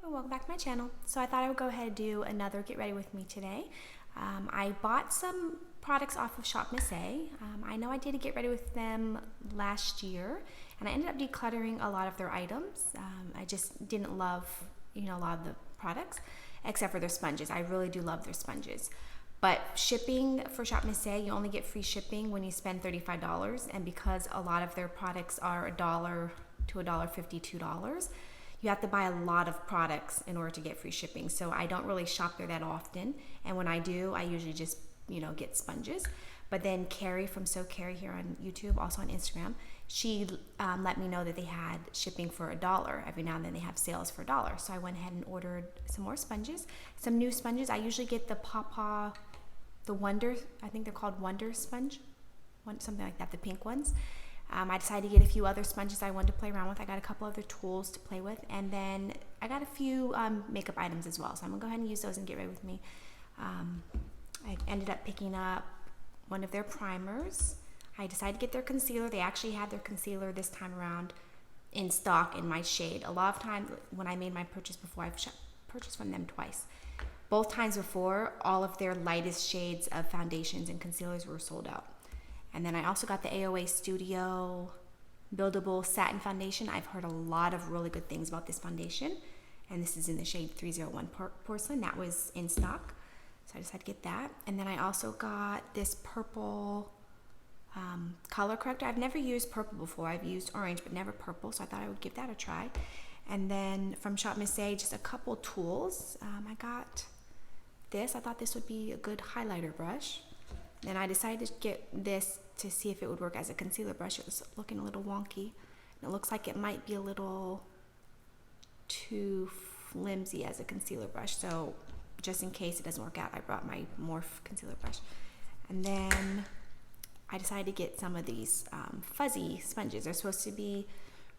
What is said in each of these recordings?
and welcome back to my channel. So I thought I would go ahead and do another get ready with me today. I bought some products off of Shop Miss A. I know I did a get ready with them last year, and I ended up decluttering a lot of their items. I just didn't love, a lot of the products, except for their sponges. I really do love their sponges. But shipping for Shop Miss A, you only get free shipping when you spend $35, and because a lot of their products are $1 to $1.50, $2, you have to buy a lot of products in order to get free shipping. So I don't really shop there that often, and when I do, I usually just get sponges. But then Carrie from So Carrie here on YouTube, also on Instagram, she let me know that they had shipping for $1. Every now and then they have sales for $1. So I went ahead and ordered some more sponges, some new sponges. I usually get the Papa, the Wonder, I think they're called Wonder Sponge, something like that, the pink ones. I decided to get a few other sponges I wanted to play around with. I got a couple other tools to play with, and then I got a few makeup items as well. So I'm gonna go ahead and use those and get ready with me. I ended up picking up one of their primers. I decided to get their concealer. They actually had their concealer this time around in stock in my shade. A lot of times when I made my purchase before, I've purchased from them twice. Both times before, all of their lightest shades of foundations and concealers were sold out. And then I also got the AOA Studio Buildable Satin Foundation. I've heard a lot of really good things about this foundation. And this is in the shade 301 Porcelain. That was in stock. So I decided to get that. And then I also got this purple color corrector. I've never used purple before. I've used orange, but never purple. So I thought I would give that a try. And then from Shop Miss A, just a couple tools. I got this. I thought this would be a good highlighter brush. Then I decided to get this to see if it would work as a concealer brush. It was looking a little wonky. And it looks like it might be a little too flimsy as a concealer brush. So just in case it doesn't work out, I brought my Morph concealer brush. And then I decided to get some of these fuzzy sponges. They're supposed to be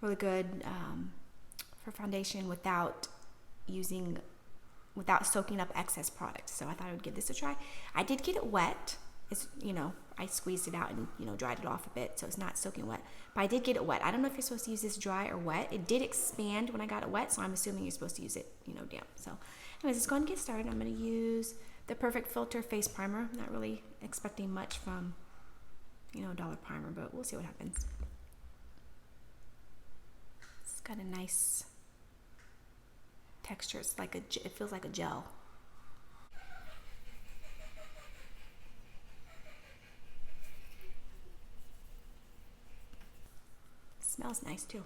really good for foundation without soaking up excess product. So I thought I would give this a try. I did get it wet. It's, I squeezed it out and, dried it off a bit, so it's not soaking wet. But I did get it wet. I don't know if you're supposed to use this dry or wet. It did expand when I got it wet, so I'm assuming you're supposed to use it, damp. So anyways, let's go ahead and get started. I'm going to use the Perfect Filter Face Primer. I'm not really expecting much from, $1 primer, but we'll see what happens. It's got a nice texture. It's like it feels like a gel. Smells nice too.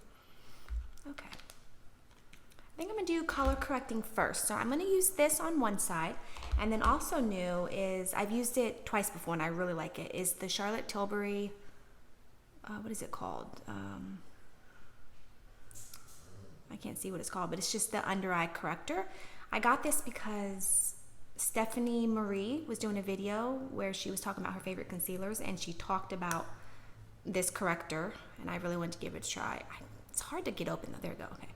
Okay. I think I'm gonna do color correcting first. So I'm gonna use this on one side, and then also new is, I've used it twice before and I really like it, is the Charlotte Tilbury, what is it called? I can't see what it's called, but it's just the under eye corrector. I got this because Stephanie Marie was doing a video where she was talking about her favorite concealers, and she talked about this corrector, and I really wanted to give it a try. It's hard to get open though. There we go. Okay.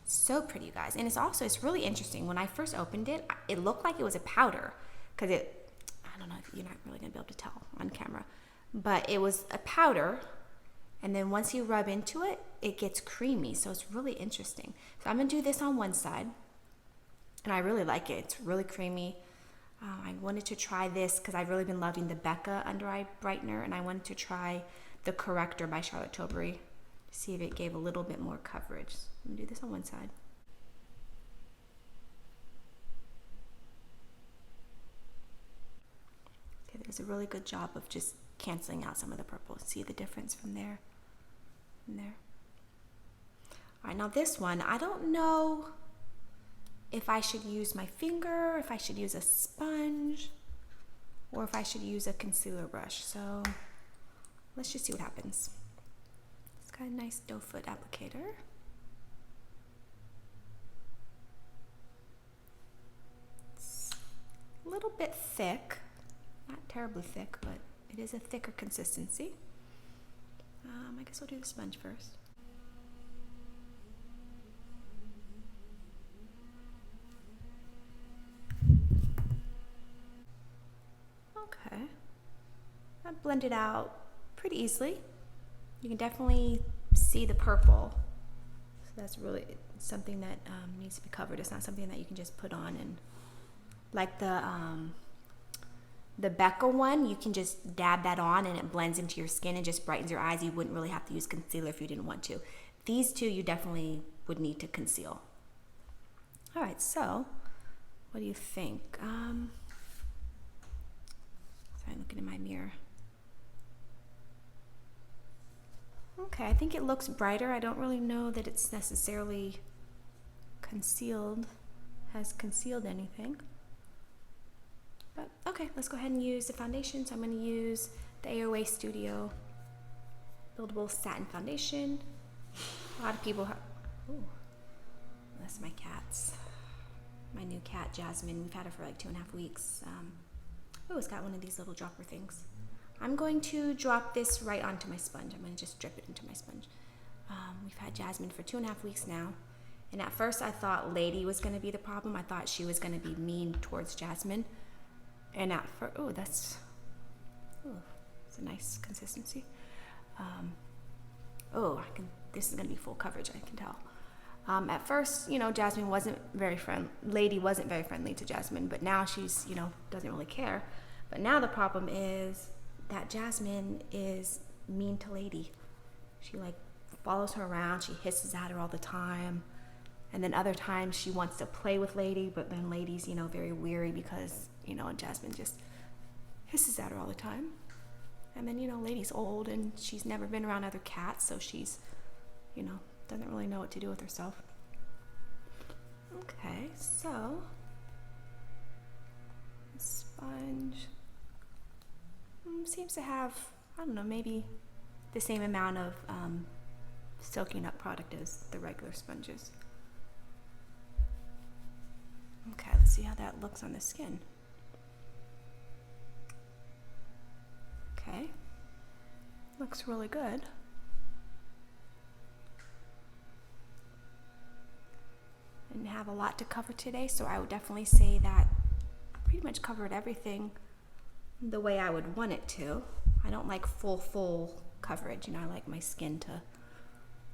So pretty, you guys. And it's really interesting. When I first opened it, it looked like it was a powder, because I don't know if you're not really gonna be able to tell on camera, but it was a powder, and then once you rub into it, it gets creamy. So it's really interesting. So I'm gonna do this on one side, and I really like it. It's really creamy. I wanted to try this because I've really been loving the Becca Under Eye Brightener, and I wanted to try the Corrector by Charlotte Tilbury to see if it gave a little bit more coverage. I'm gonna do this on one side. Okay, there's a really good job of just canceling out some of the purple. See the difference from there and there. All right, now this one, I don't know if I should use my finger, if I should use a sponge, or if I should use a concealer brush. So let's just see what happens. It's got a nice doe foot applicator. It's a little bit thick, not terribly thick, but it is a thicker consistency. I guess we'll do the sponge first. Okay, that blended out pretty easily. You can definitely see the purple. So that's really, It's something that needs to be covered. It's not something that you can just put on and, like the Becca one, you can just dab that on and it blends into your skin and just brightens your eyes. You wouldn't really have to use concealer if you didn't want to. These two you definitely would need to conceal. All right, so what do you think? Sorry, I'm looking in my mirror. Okay, I think it looks brighter. I don't really know that it's necessarily has concealed anything. But okay, let's go ahead and use the foundation. So I'm going to use the AOA Studio Buildable Satin Foundation. A lot of people have, ooh, that's my cat's. My new cat, Jasmine. We've had her for like 2.5 weeks. Oh, it's got one of these little dropper things. I'm going to drop this right onto my sponge. I'm going to just drip it into my sponge. We've had Jasmine for 2.5 weeks now. And at first I thought Lady was going to be the problem. I thought she was going to be mean towards Jasmine. And at first, oh, it's a nice consistency. This is going to be full coverage, I can tell. At first, Jasmine wasn't very Lady wasn't very friendly to Jasmine, but now she's, doesn't really care. But now the problem is that Jasmine is mean to Lady. She like follows her around, she hisses at her all the time. And then other times she wants to play with Lady, but then Lady's, very weary because, and Jasmine just hisses at her all the time. And then, Lady's old and she's never been around other cats, so she's, doesn't really know what to do with herself. Okay, so sponge seems to have, I don't know, maybe the same amount of soaking up product as the regular sponges. Okay, let's see how that looks on the skin. Okay, looks really good. Didn't have a lot to cover today, so I would definitely say that I pretty much covered everything the way I would want it to. I don't like full coverage, I like my skin to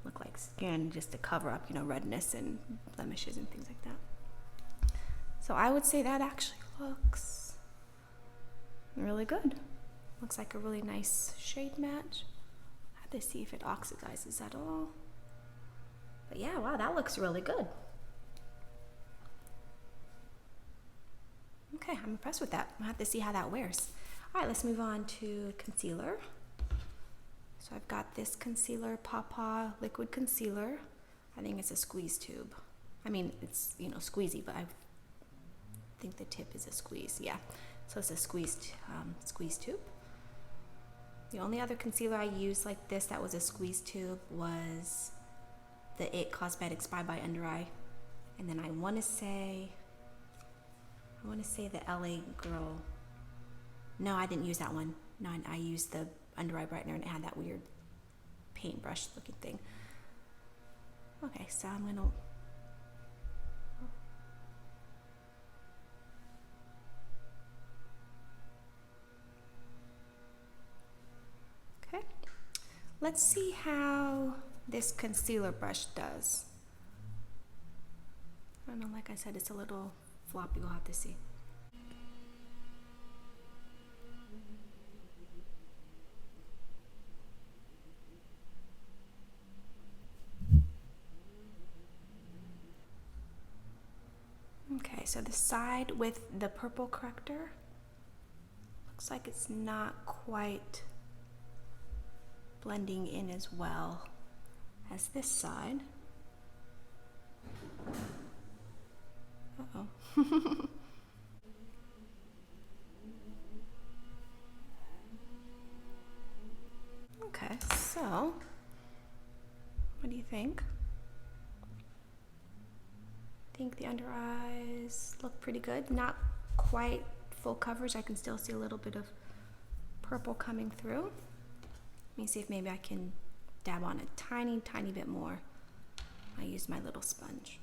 look like skin, just to cover up, redness and blemishes and things like that. So I would say that actually looks really good. Looks like a really nice shade match. I have to see if it oxidizes at all. But yeah, wow, that looks really good. Okay, I'm impressed with that. I'll have to see how that wears. All right, let's move on to concealer. So I've got this concealer, Pawpaw Liquid Concealer. I think it's a squeeze tube. I mean, it's, squeezy, but I think the tip is a squeeze. Yeah, so it's a squeeze tube. The only other concealer I used like this that was a squeeze tube was the It Cosmetics Bye Bye Under Eye. And then I want to say the LA Girl. No, I didn't use that one. No, I used the under eye brightener and it had that weird paintbrush looking thing. Okay, so I'm gonna let's see how this concealer brush does. I don't know, like I said, it's a little floppy, we'll have to see. Okay, so the side with the purple corrector looks like it's not quite blending in as well as this side. Uh-oh. Okay, so what do you think? I think the under eyes look pretty good. Not quite full coverage. I can still see a little bit of purple coming through. Let me see if maybe I can dab on a tiny bit more. I use my little sponge.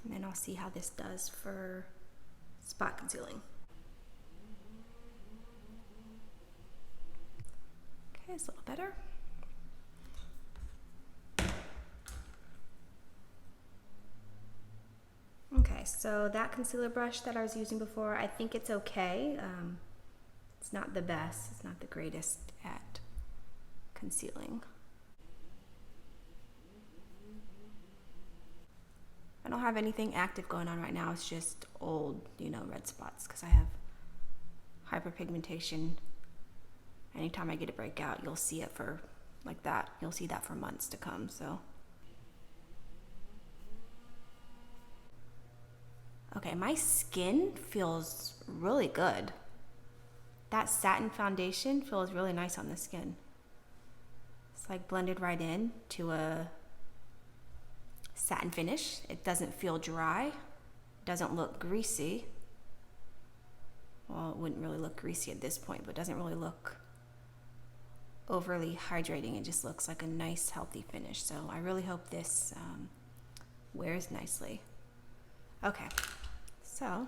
And then I'll see how this does for spot concealing. Okay, it's a little better. Okay, so that concealer brush that I was using before, I think it's okay. It's not the best, it's not the greatest at concealing. I don't have anything active going on right now. It's just old, red spots because I have hyperpigmentation. Anytime I get a breakout, you'll see it for like that. You'll see that for months to come, so. Okay, my skin feels really good. That satin foundation feels really nice on the skin. It's like blended right in to a satin finish. It doesn't feel dry, doesn't look greasy. Well, it wouldn't really look greasy at this point, but it doesn't really look overly hydrating. It just looks like a nice, healthy finish. So I really hope this wears nicely. Okay, so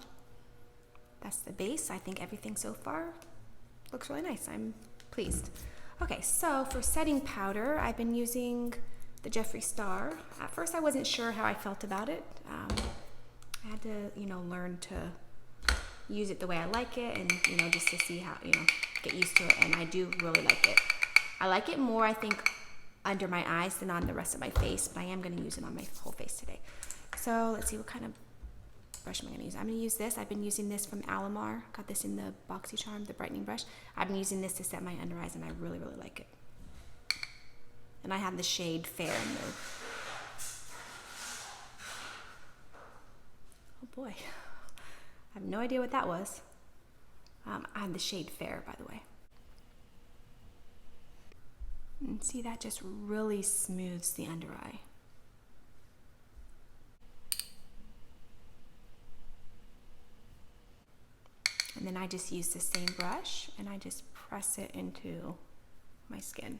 that's the base. I think everything so far looks really nice. I'm pleased. Okay, so for setting powder, I've been using the Jeffree Star. At first I wasn't sure how I felt about it. I had to, learn to use it the way I like it and, just to see how, get used to it. And I do really like it. I like it more, I think, under my eyes than on the rest of my face, but I am going to use it on my whole face today. So let's see, what kind of brush am I going to use? I'm going to use this. I've been using this from Alamar. Got this in the Boxycharm, the brightening brush. I've been using this to set my under eyes, and I really, really like it. And I have the shade Fair in there. Oh boy, I have no idea what that was. I have the shade Fair, by the way. And see, that just really smooths the under eye. And then I just use the same brush and I just press it into my skin.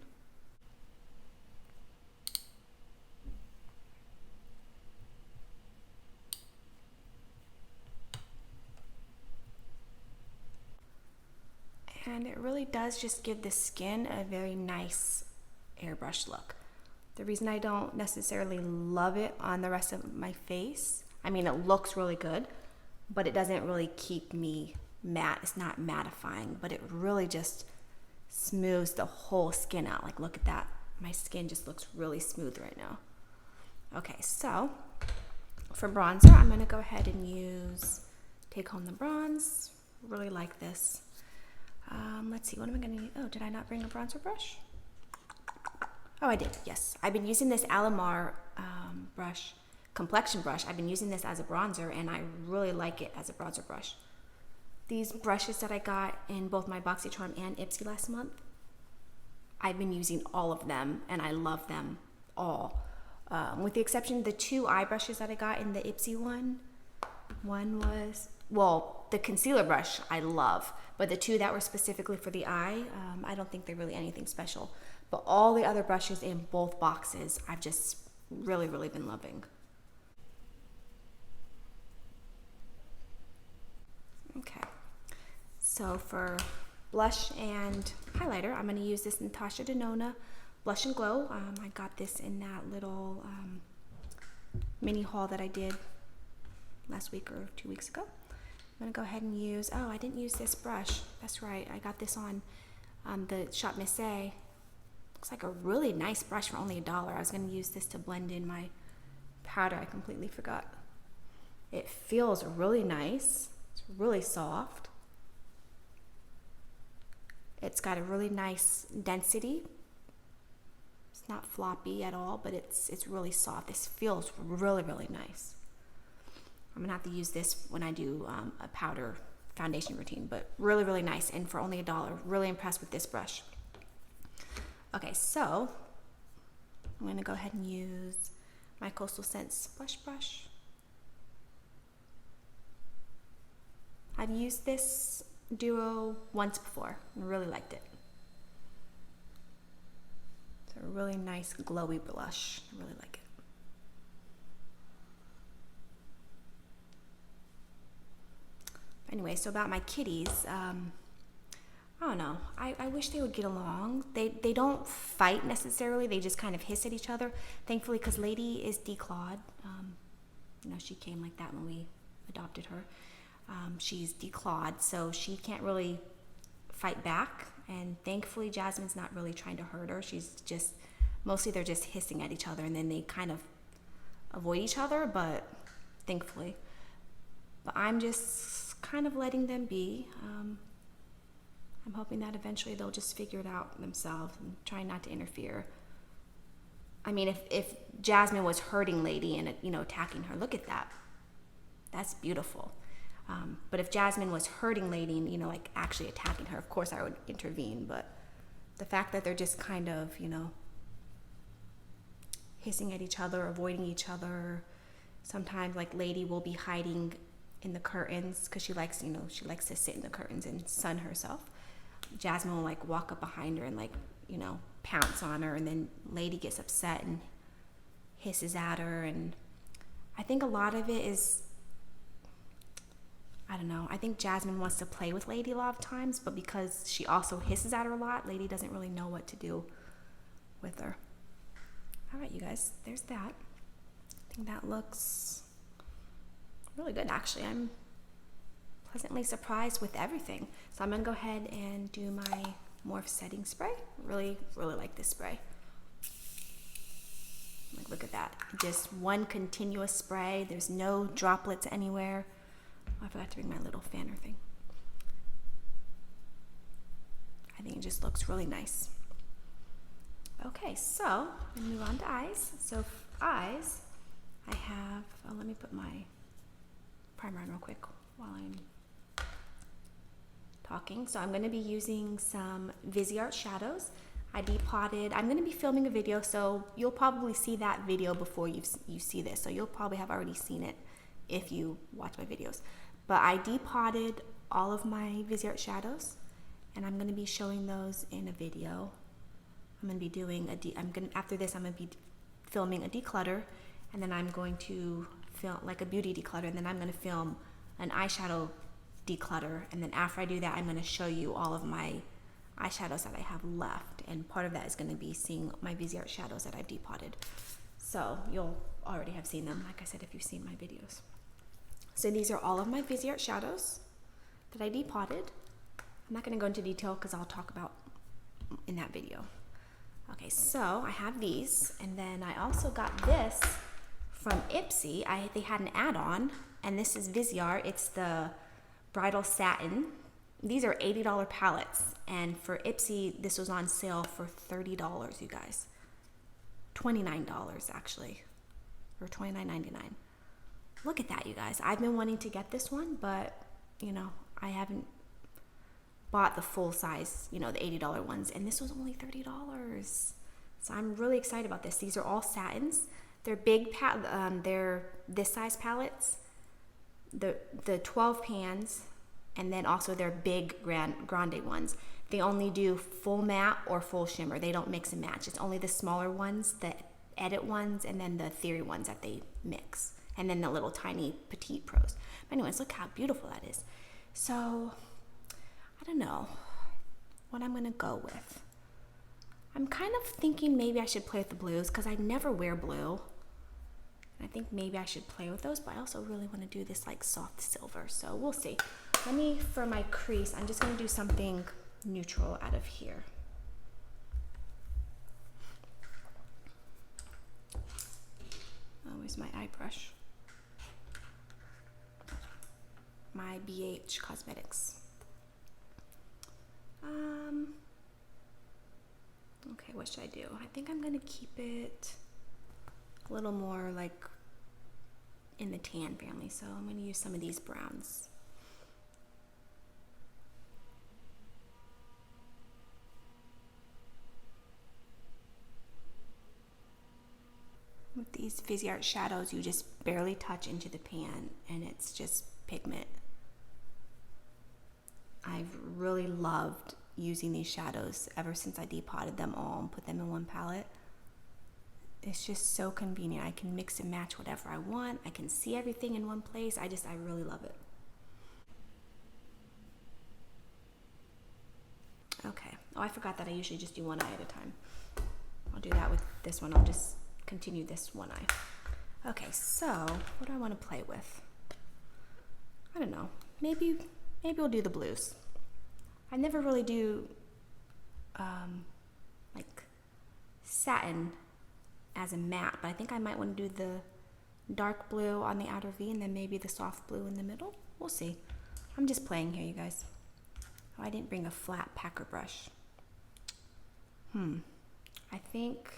And it really does just give the skin a very nice airbrush look. The reason I don't necessarily love it on the rest of my face, I mean, it looks really good, but it doesn't really keep me matte. It's not mattifying, but it really just smooths the whole skin out. Like, look at that. My skin just looks really smooth right now. Okay, so for bronzer, I'm gonna go ahead and Take Home the Bronze. Really like this. Let's see, what am I gonna use? Oh, did I not bring a bronzer brush? Oh, I did, yes. I've been using this Alamar brush, complexion brush. I've been using this as a bronzer, and I really like it as a bronzer brush. These brushes that I got in both my Boxycharm and Ipsy last month, I've been using all of them, and I love them all. With the exception of the 2 eye brushes that I got in the Ipsy one. One was, well, the concealer brush I love, but the 2 that were specifically for the eye, I don't think they're really anything special. But all the other brushes in both boxes, I've just really, really been loving. Okay, so for blush and highlighter, I'm going to use this Natasha Denona Blush and Glow. I got this in that little mini haul that I did last week or 2 weeks ago. I'm going to go ahead and use, oh, I didn't use this brush. That's right, I got this on the Shop Miss A. Looks like a really nice brush for only $1. I was going to use this to blend in my powder. I completely forgot. It feels really nice. It's really soft. It's got a really nice density. It's not floppy at all, but it's really soft. This feels really, really nice. I'm gonna have to use this when I do a powder foundation routine, but really, really nice. And for only $1, really impressed with this brush. Okay, so I'm gonna go ahead and use my Coastal Scents blush brush. I've used this duo once before and really liked it. It's a really nice glowy blush. I really like it. Anyway, so about my kitties, I don't know. I wish they would get along. They don't fight necessarily. They just kind of hiss at each other. Thankfully, because Lady is declawed. You know, she came like that when we adopted her. She's declawed, so she can't really fight back. And thankfully, Jasmine's not really trying to hurt her. She's just, mostly they're just hissing at each other, and then they kind of avoid each other, but thankfully. But I'm just kind of letting them be. I'm hoping that eventually they'll just figure it out themselves and try not to interfere. I mean, if Jasmine was hurting Lady and, you know, attacking her, look at that. That's beautiful. But if Jasmine was hurting Lady and, you know, like actually attacking her, of course I would intervene. But the fact that they're just kind of, you know, hissing at each other, avoiding each other. Sometimes like Lady will be hiding in the curtains because she likes, you know, she likes to sit in the curtains and sun herself. Jasmine will like walk up behind her and like, you know, pounce on her, and then Lady gets upset and hisses at her. And I think a lot of it is, I don't know, I think Jasmine wants to play with Lady a lot of times, but because she also hisses at her a lot, Lady doesn't really know what to do with her. All right, you guys, there's that. I think that looks really good, actually. I'm pleasantly surprised with everything. So I'm gonna go ahead and do my morph setting spray. Really like this spray. Like, look at that. Just one continuous spray. There's no droplets anywhere. Oh, I forgot to bring my little fanner thing. I think it just looks really nice. Okay, so I'm gonna move on to eyes. So for eyes, I have, let me put my primer on real quick while I'm talking. So I'm gonna be using some Viseart shadows. I depotted, I'm gonna be filming a video, so you'll probably see that video before you see this. So you'll probably have already seen it if you watch my videos. But I depotted all of my Viseart shadows, and I'm gonna be showing those in a video. I'm gonna be doing after this, I'm gonna be filming a declutter, and then I'm going to film like a beauty declutter, and then I'm gonna film an eyeshadow declutter, and then after I do that, I'm gonna show you all of my eyeshadows that I have left, and part of that is gonna be seeing my Viseart shadows that I've depotted. So you'll already have seen them, like I said, if you've seen my videos. So these are all of my Viseart shadows that I depotted. I'm not gonna go into detail because I'll talk about in that video. Okay, so I have these, and then I also got this from Ipsy. They had an add-on, and this is Viseart. It's the Bridal Satin. These are $80 palettes, and for Ipsy, this was on sale for $30, you guys. $29 actually, or $29.99. Look at that, you guys. I've been wanting to get this one, but you know, I haven't bought the full size, you know, the $80 ones, and this was only $30. So I'm really excited about this. These are all satins. They're big, they're this size palettes, the 12 pans, and then also they're big grande ones. They only do full matte or full shimmer. They don't mix and match. It's only the smaller ones, the edit ones, and then the theory ones that they mix, and then the little tiny petite pros. But anyways, look how beautiful that is. So I don't know what I'm gonna go with. I'm kind of thinking maybe I should play with the blues because I never wear blue. I think maybe I should play with those, but I also really want to do this like soft silver, so we'll see. For my crease, I'm just gonna do something neutral out of here. Oh, where's my eye brush? My BH Cosmetics. Okay, what should I do? I think I'm gonna keep it a little more like in the tan family, so I'm gonna use some of these browns. With these Viseart shadows, you just barely touch into the pan, and it's just pigment. I've really loved using these shadows ever since I depotted them all and put them in one palette. It's just so convenient. I can mix and match whatever I want. I can see everything in one place. I really love it. Oh, I forgot that I usually just do one eye at a time. I'll do that with this one. I'll just continue this one eye. Okay, so what do I want to play with? I don't know. Maybe we'll do the blues. I never really do like satin as a matte, but I think I might want to do the dark blue on the outer V and then maybe the soft blue in the middle. We'll see. I'm just playing here, you guys. Oh, I didn't bring a flat packer brush. I think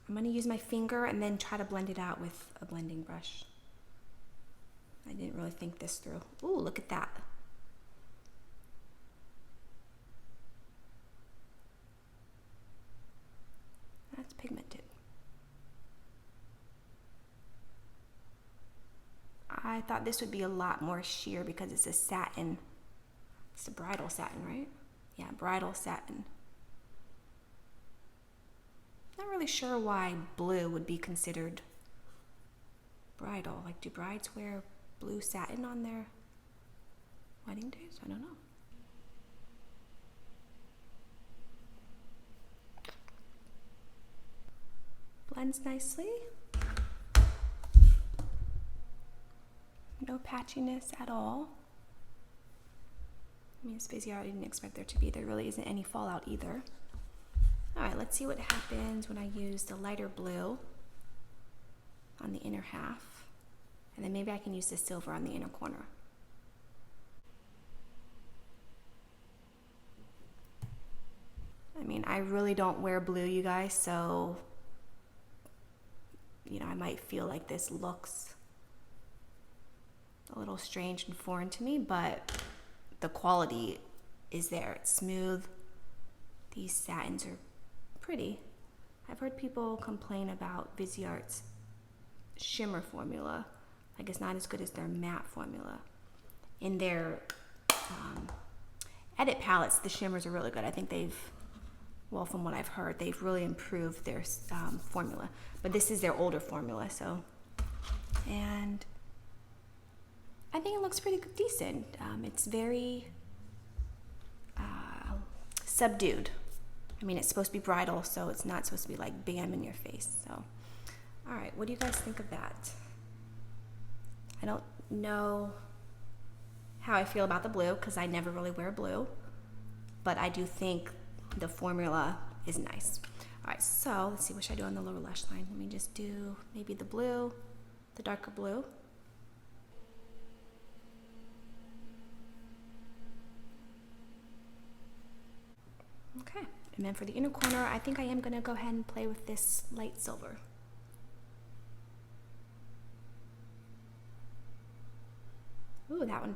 I'm going to use my finger and then try to blend it out with a blending brush. I didn't really think this through. Ooh, look at that. That's pigmented. I thought this would be a lot more sheer because it's a satin. It's a bridal satin, right? Yeah, bridal satin. Not really sure why blue would be considered bridal. Like, do brides wear blue satin on their wedding days? I don't know. Blends nicely. No patchiness at all. I mean, it's busy. I didn't expect there to be. There really isn't any fallout either. All right, let's see what happens when I use the lighter blue on the inner half. And then maybe I can use the silver on the inner corner. I mean, I really don't wear blue, you guys, so, you know, I might feel like this looks a little strange and foreign to me, but the quality is there. It's smooth. These satins are pretty. I've heard people complain about Viseart's shimmer formula. Like, it's not as good as their matte formula. In their edit palettes, the shimmers are really good. I think they've, well, from what I've heard, they've really improved their formula. But this is their older formula, so. And I think it looks pretty decent. It's very subdued. I mean, it's supposed to be bridal, so it's not supposed to be like bam in your face. So, all right, what do you guys think of that? I don't know how I feel about the blue because I never really wear blue, but I do think the formula is nice. All right, so let's see, what should I do on the lower lash line? Let me just do maybe the blue, the darker blue. Okay, and then for the inner corner, I think I am gonna go ahead and play with this light silver. Ooh, that one.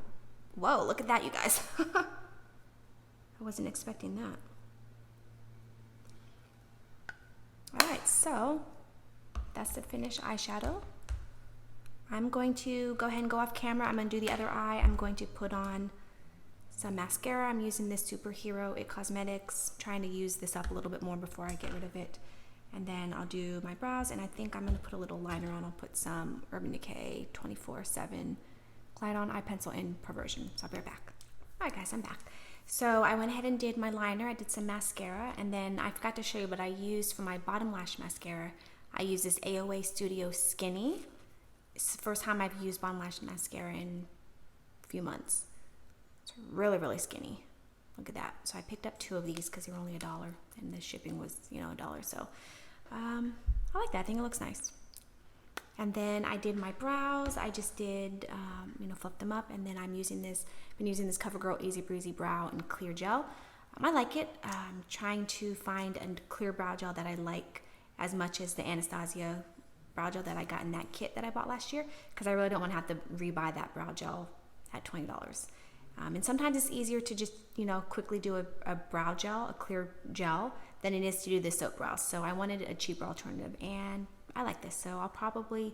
Whoa, look at that, you guys. I wasn't expecting that. All right, so that's the finished eyeshadow. I'm going to go ahead and go off camera. I'm gonna do the other eye. I'm going to put on some mascara. I'm using this Superhero It Cosmetics, trying to use this up a little bit more before I get rid of it. And then I'll do my brows, and I think I'm gonna put a little liner on. I'll put some Urban Decay 24/7 Glide On Eye Pencil in Perversion. So I'll be right back. All right, guys, I'm back. So I went ahead and did my liner. I did some mascara, and then I forgot to show you what I used for my bottom lash mascara. I used this AOA Studio Skinny. It's the first time I've used bottom lash mascara in a few months. It's really, really skinny. Look at that. So I picked up 2 of these because they were only $1, and the shipping was, you know, $1. So I like that. I think it looks nice. And then I did my brows. I just did, you know, fluff them up. And then I'm using this, been using this CoverGirl Easy Breezy Brow and Clear Gel. I like it. I'm trying to find a clear brow gel that I like as much as the Anastasia brow gel that I got in that kit that I bought last year, because I really don't want to have to rebuy that brow gel at $20. And sometimes it's easier to just, you know, quickly do a brow gel, a clear gel, than it is to do the soap brows. So I wanted a cheaper alternative, and I like this. So I'll probably,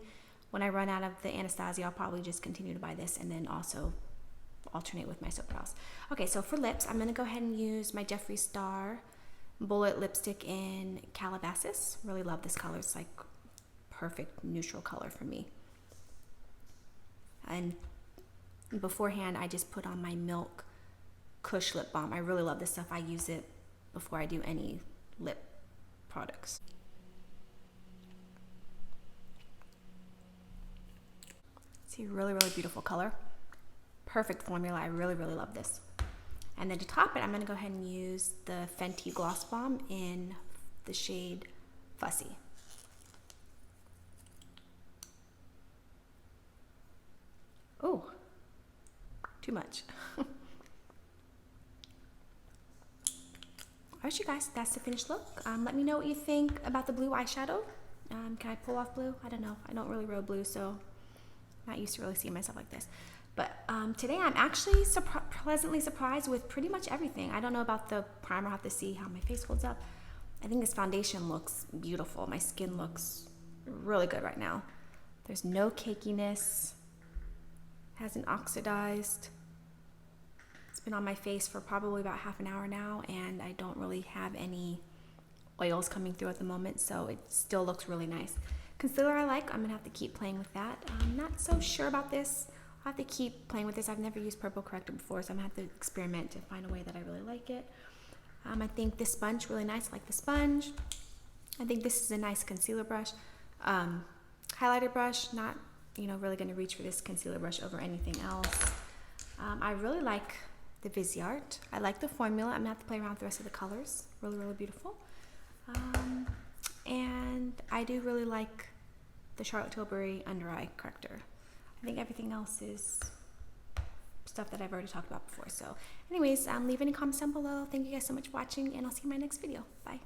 when I run out of the Anastasia, I'll probably just continue to buy this and then also alternate with my soap brows. Okay, so for lips, I'm gonna go ahead and use my Jeffree Star Bullet Lipstick in Calabasas. Really love this color. It's like perfect neutral color for me. And beforehand, I just put on my Milk Kush lip balm. I really love this stuff. I use it before I do any lip products. See, really, really beautiful color. Perfect formula. I really, really love this. And then to top it, I'm going to go ahead and use the Fenty Gloss Balm in the shade Fussy. Oh, too much. Alright, you guys, that's the finished look. Let me know what you think about the blue eyeshadow. Can I pull off blue? I don't know. I don't really roll blue, so I'm not used to really seeing myself like this. But today I'm actually pleasantly surprised with pretty much everything. I don't know about the primer. I'll have to see how my face holds up. I think this foundation looks beautiful. My skin looks really good right now. There's no cakiness. Hasn't oxidized. It's been on my face for probably about half an hour now, and I don't really have any oils coming through at the moment, so it still looks really nice. Concealer I like. I'm gonna have to keep playing with that. I'm not so sure about this. I'll have to keep playing with this. I've never used purple corrector before, so I'm gonna have to experiment to find a way that I really like it. I think this sponge really nice. I like the sponge. I think this is a nice concealer brush. Highlighter brush, not really gonna reach for this concealer brush over anything else. I really like the Viseart. I like the formula. I'm gonna have to play around with the rest of the colors. Really, really beautiful. And I do really like the Charlotte Tilbury under eye corrector. I think everything else is stuff that I've already talked about before. So anyways, leave any comments down below. Thank you guys so much for watching, and I'll see you in my next video. Bye.